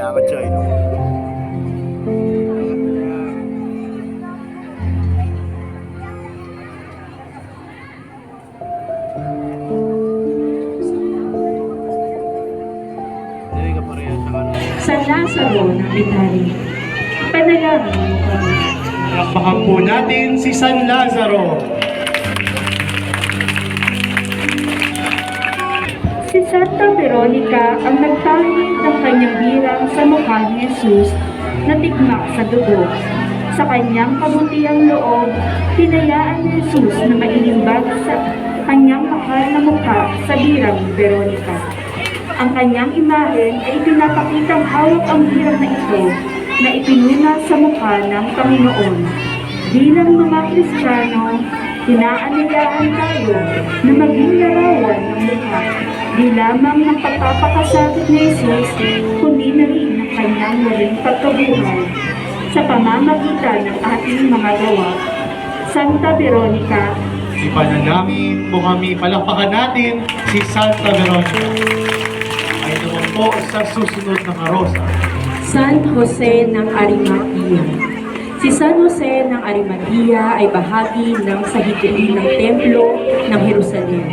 Salamat siya, no? San Lazaro ng Bitari. Panalangin mo kami. Palakpakan po natin si San Lazaro. Si Santa Veronica ang nagtanging ng kanyang birang sa mukha ni Jesus na tigmak sa dugo. Sa kanyang kabutihang loob, hinayaan ni Jesus na mailimbag sa kanyang mahal na mukha sa birang ni Veronica. Ang kanyang imahen ay pinapakitang hawak ang birang na ito na ipinuna sa mukha ng Panginoon. Bilang mga Kristiyano, inaanyayahan tayo na maging larawan ng mukha, di lamang ng pagpapakasakit ni Jesus, kundi na rin ng kanyang muling pagkabuhay sa pamamagitan ng ating mga gawa. Santa Veronica, Ipanalangin mo kami, palakpakan natin si Santa Veronica. Ay naman po sa susunod na karosa. San Jose ng Arimatea. Si San Jose ng Arimatea ay bahagi ng sahigili ng templo ng Jerusalem.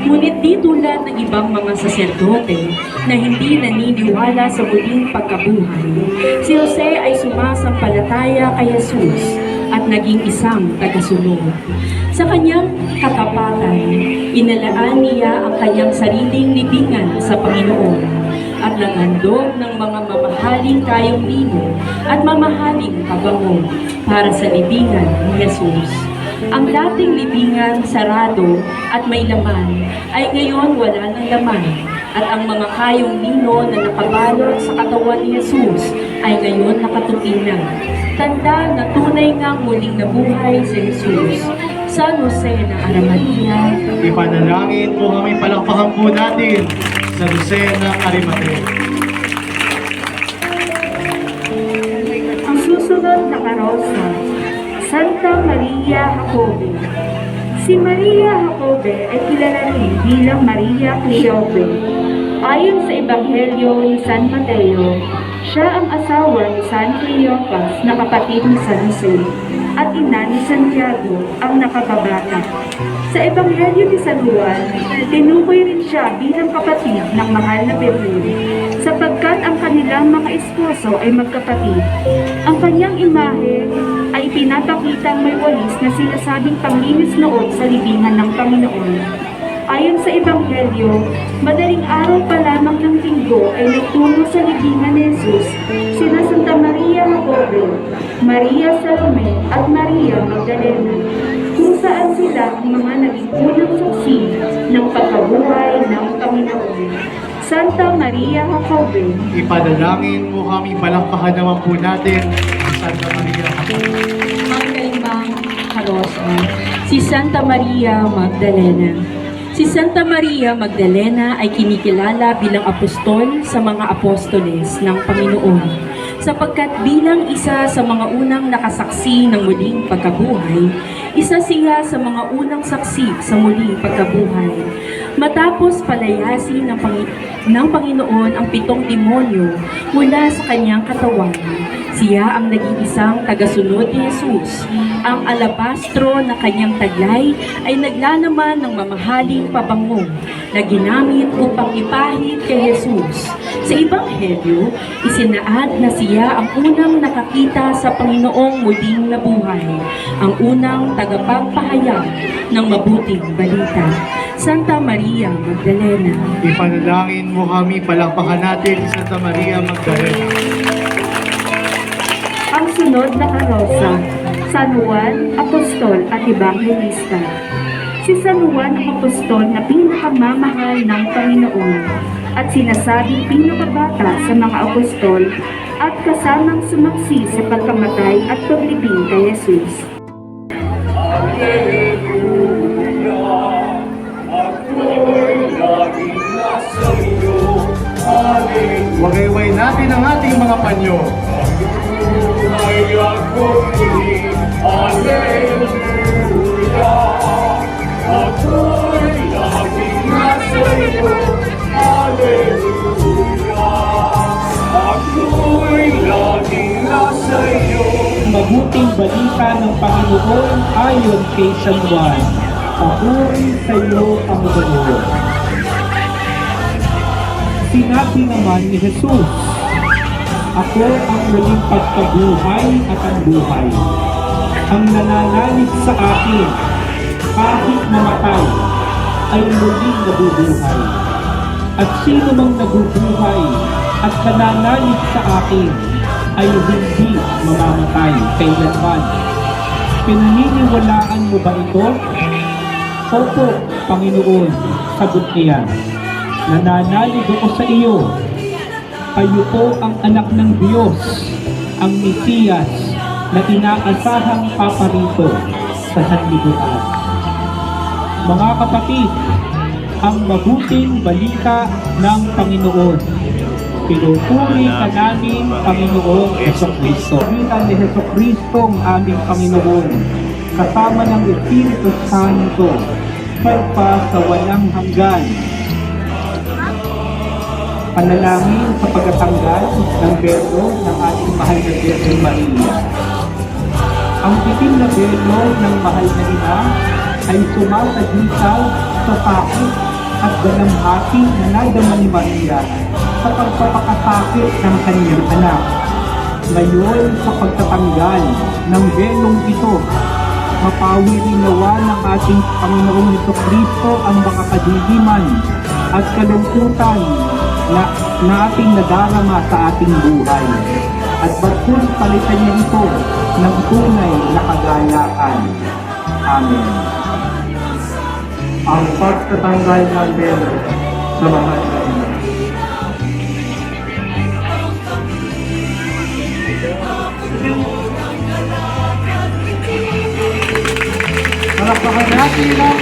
Ngunit di tulad ng ibang mga saserdote na hindi naniniwala sa muling pagkabuhay, si Jose ay sumasampalataya kay Jesus at naging isang tagasunod. Sa kanyang katapatan, inalaan niya ang kanyang sariling libingan sa Panginoon at naghandog ng mga mamahaling kayong lino at mamahaling pabango para sa libingan ni Jesus. Ang dating libingan sarado at may laman ay ngayon wala ng laman, at ang mga kayong lino na nakabalot sa katawan ni Jesus ay ngayon nakatupi na. Tanda na tunay ngang muling nabuhay si Jesus. San Jose ng Arimatea, Ipanalangin po kami, palakpakan po natin sa Jose ng Arimatea. ang susunod na karosa, Santa Maria Jacobe. Si Maria Jacobe ay kilala rin bilang Maria Cleope. Ayon sa Ebanghelyo ni San Mateo, siya ang asawa ni San Cleopas na kapatid ni San Jose at ina ni Santiago ang nakababata. Sa Ebanghelyo ni San Juan, tinukoy rin siya bilang kapatid ng mahal na Birhen, sapagkat ang kanilang mga esposo ay magkapatid. Ang kanyang imahe ay pinapakitang may walis na sinasabing panglinis noon sa libingan ng Panginoon. Ayon sa Ebanghelyo, madaling araw pa lamang ng linggo ay nagtungo sa libingan ni Jesus sina Santa Maria Jacobe, Maria Salome at Maria Magdalena, kung saan sila ang mga naging unang saksi ng pagkabuhay ng Panginoon. Santa Maria Jacobe, Ipanalangin mo kami, palakpakan naman po natin si Santa Maria Jacobe. ang kalimbang karosa, si Santa Maria Magdalena. Si Santa Maria Magdalena ay kinikilala bilang apostol sa mga apostoles ng Panginoon, sapagkat bilang isa sa mga unang nakasaksi ng muling pagkabuhay, isa siya sa mga unang saksi sa muling pagkabuhay. Matapos palayasin ng Panginoon ang 7 demonyo mula sa kanyang katawan, siya ang naging isang tagasunod ni Jesus. Ang alabastro na kanyang taglay ay naglalaman ng mamahaling pabango na ginamit upang ipahid kay Jesus. Sa Ebanghelyo, isinaad na siya ang unang nakakita sa Panginoong muling nabuhay, ang unang tagapagpahayag ng mabuting balita. Santa Maria Magdalena. Ipanalangin mo kami, palakpakan natin si Santa Maria Magdalena. Ang sunod na karosa, San Juan, Apostol at Evangelista. Si San Juan ang apostol na pinakamamahal ng Panginoon at sinasabing pinakabata sa mga apostol at kasamang sumaksi sa pagkamatay at paglibing kay Jesus. Wagayway natin ang ating mga panyo. Hallelujah. balita ng Panginoon ayon kay San Juan. Papuri sa iyo, Panginoon. Sinabi naman ni Jesus, ako ang muling pagkabuhay at ang buhay. Ang nananalig sa akin, kahit mamatay, ay muling nabubuhay. At sino mang nabubuhay at nananalig sa akin, ay hindi mamamatay kailanman. Pinaniniwalaan mo ba ito? Opo, Panginoon, sagot niya. Nananalig ako sa iyo. Kayo po ang anak ng Diyos, ang Mesiyas na inaasahang paparito sa sanlibutan. Mga kapatid, ang mabuting balita ng Panginoon. Pinupuri ka namin, Panginoong Jesucristo. Pagkita ni Jesucristo ang aming Panginoon, kasama ng Espiritu Santo, pa sa walang hanggan. Panalangin sa pagtatanggal ng belo ng ating mahal na Virgin Maria. Ang itim na belo ng mahal na ina ay sumasagisal sa takot at dalamhati na nadama ni Maria sa pagpapakasakit ng kanyang anak. Ngayon sa pagtatanggal ng belong ito, mapawi rin nawa ng ating Panginoong Jesucristo ang mga kadiliman at kalungkutan na ating nadarama sa ating buhay. At bagkus palitan niya ito ng tunay na kagalakan. Amen. Ang pagtatanggal ng belo sa mahal na ina. Palakpakan natin ang